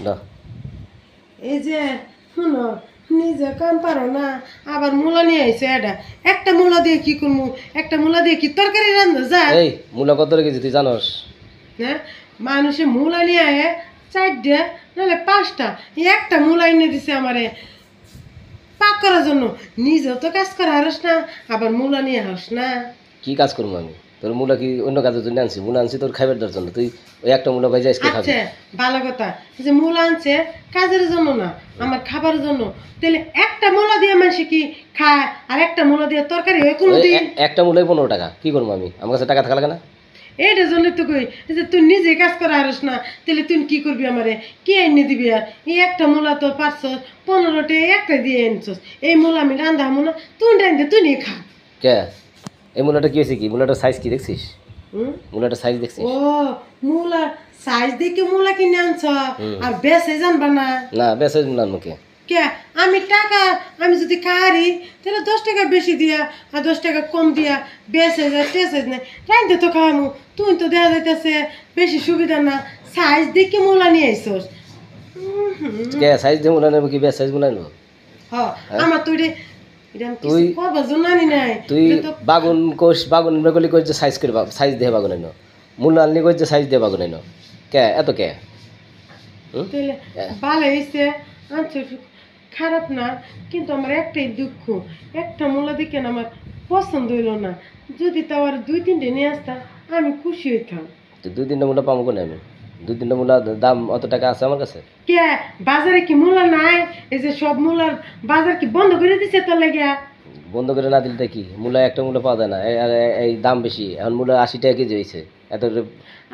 না এই যে শুনো, নিজে কাম পারো না, আবার মূলা নিয়ে আইছে এটা। একটা মূলা দিয়ে কি করবো? একটা মূলা দিয়ে কি তরকারি রান্ধা যায়? এই মূলা কত রেখেছি তুই জানোস? হ্যাঁ, মানুষে মূলা নিয়ে আয় 4টা নাহলে 5টা, একটা মূলা এনে দিছে আমারে পাক করার জন্য। নিজেও তো কাজ করা হারস না, আবার মূলা নিয়ে হাস না। কি কাজ করবো আমি? তোর মূলা কি অন্য কাজের জন্য আনছি? মূলা আনছি তোর খাইবার দেওয়ার জন্য। তুই ওই একটা মূলা ভাই আজকে খাবি। আচ্ছা, ভালো কথা। এই যে মূলা আনছে কাজের জন্য না, আমার খাবারের জন্য। তাহলে একটা মূলা দিয়ে মানুষ কি খায়, আর একটা মূলা দিয়ে তরকারি হয় কোনো ওই দিন? একটা মূলাই 15 টাকা। কি করবো আমি? আমার কাছে টাকা থাকা লাগে না? এইটার জন্য তো কই যে তুই নিজে কাজ করা হারস না, তাহলে তুই কি করবি আমারে? কি এনে দিবি? আর এই একটা মূলা তো 515 একটা দিয়ে আনছস। এই মূলা আমি রান্ধামু না, তুই রান্ধে তুই নিয়ে খা। কে এই মূলাটা কি হয়েছে? কি মূলাটার সাইজ কি দেখছিস? হুম? মূলাটার সাইজ দেখছিস? ও, মূলা সাইজ দেখে মূলা কিনে আনছ, হুম। আর বেশে জানবা না? না বেসাইজ মূলার মুখে কে আমি টাকা, আমি যদি কাহারি তাহলে 10 টাকা বেশি দিয়া আর 10 টাকা কম দিয়া বেশে যায় টেসে নেই রাইতে তো খাওয়ামু। তুই তো দেওয়া যাইতেছে বেশি সুবিধা না, সাইজ দেখে মূলা নিয়ে আইসস। কে সাইজ দিয়ে মূলা নেবো? কি বেসাইজ মূলা নেবো? আমার তো এটা আমি কিছু তুই- করবার জন্য আনি নাই। তুই এটা তো বাগুন কোষ বাগুন বেগলি করছে সাইজ করে সাইজ দিয়ে বাগুন এনো। মূলা আনলি করছে সাইজ দিয়ে বাগুন এনো। কে এত কে? হুম? তাহলে ভালো হয়েছে আনছো, খারাপ না, কিন্তু আমার একটাই দুঃখ, একটা মূলা দেখে না আমার পছন্দ হইল না। যদি তাও আর 2-3টে নিয়ে আসতাম আমি খুশি হইতাম। তো 2-3টা মূলা পাবো কোনে আমি? 2-3টা মূলা দাম অত টাকা আছে আমার কাছে? কে বাজারে কি মূলা নাই? এই যে সব মূলার বাজার কি বন্ধ করে দিছে তোর লাগিয়া? বন্ধ করে না দিলে কি মূলা একটা মূলা পাওয়া যায় না? এই দাম বেশি এখন। মূলা 80 টাকা কেজি হয়েছে। এত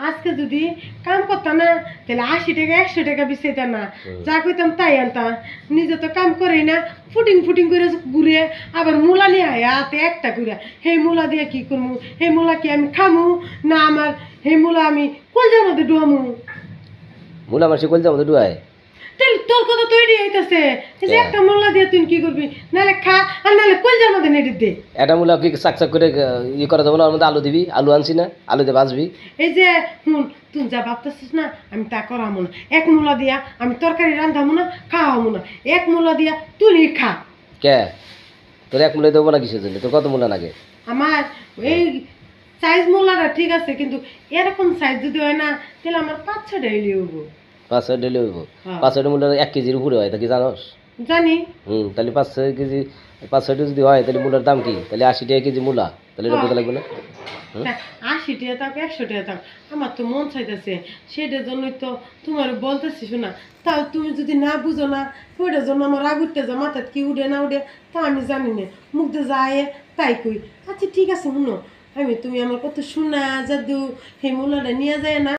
আজকে যদি কাম করতাম না, তাহলে 80 টাকা 100 টাকা বেচাইতাম না, যা কইতাম তাই আনতাম। নিজে তো কাম করি না, ফুটিং ফুটিং করে ঘুরে আবার মূলা নিয়ে আয় হাতে একটা করে। সেই মূলা দিয়ে কি করবো? সেই মূলা কি আমি খামু না আমার সেই মূলা আমি কলজার মধ্যে ডুয়ামু? মূলা মাসে কলজা মতো ডুয়ায়। তাহলে তোর কথা তৈরি হইতেছে যে হ্যাঁ। একটা মূলা দিয়ে তুই কি করবি? নাহলে খা, আর নাহলে কলজার মধ্যে নেড়ে দে। একটা মূলা কি চাক করে ই করা যাবে না? ওর মধ্যে আলু দিবি, আলু আনছি না, আলু দিয়ে ভাজবি। এই যে হুন, তুই যা ভাবতেছিস না আমি তা করামু না। এক মূলা দিয়া আমি তরকারি রান্ধামু না, খাওয়ামু না। এক মূলা দিয়া তুই খা। কে তোর এক মূলাই দেবো না কিসের জন্য? তোর কত মূলা লাগে? আমার এই সাইজ মূলাটা ঠিক আছে, কিন্তু এরকম সাইজ যদি হয় না তাহলে আমার 5-6টা এলি হবো। 5-6 ডেলি হইব। হ্যাঁ। 5-6 মূলা 1 কেজির উপরে হয়, তা কি জানোস? জানি। তাহলে 5-6 কেজি, 5-6 যদি হয় তাহলে মূলার দাম কি? তাহলে 80 টাকা কেজি মূলা, তাহলে এটা বোঝা লাগবে না? হুম? 80 টাকা থাক 100 টাকা থাক, আমার তো মন চাইতেছে, সেটার জন্যই তো তোমার বলতেছি। শোনা, তাও তুমি যদি না বুঝো না, ওইটার জন্য আমার রাগ উঠতে যা, মাথায় কি উঠে না উঠে তা আমি জানি না, মুখ দিয়ে যায় তাই কই। আচ্ছা ঠিক আছে, শুনো, তুমি আমার কত শোনা জাদু সেই মূলাটা নিয়ে যায় না।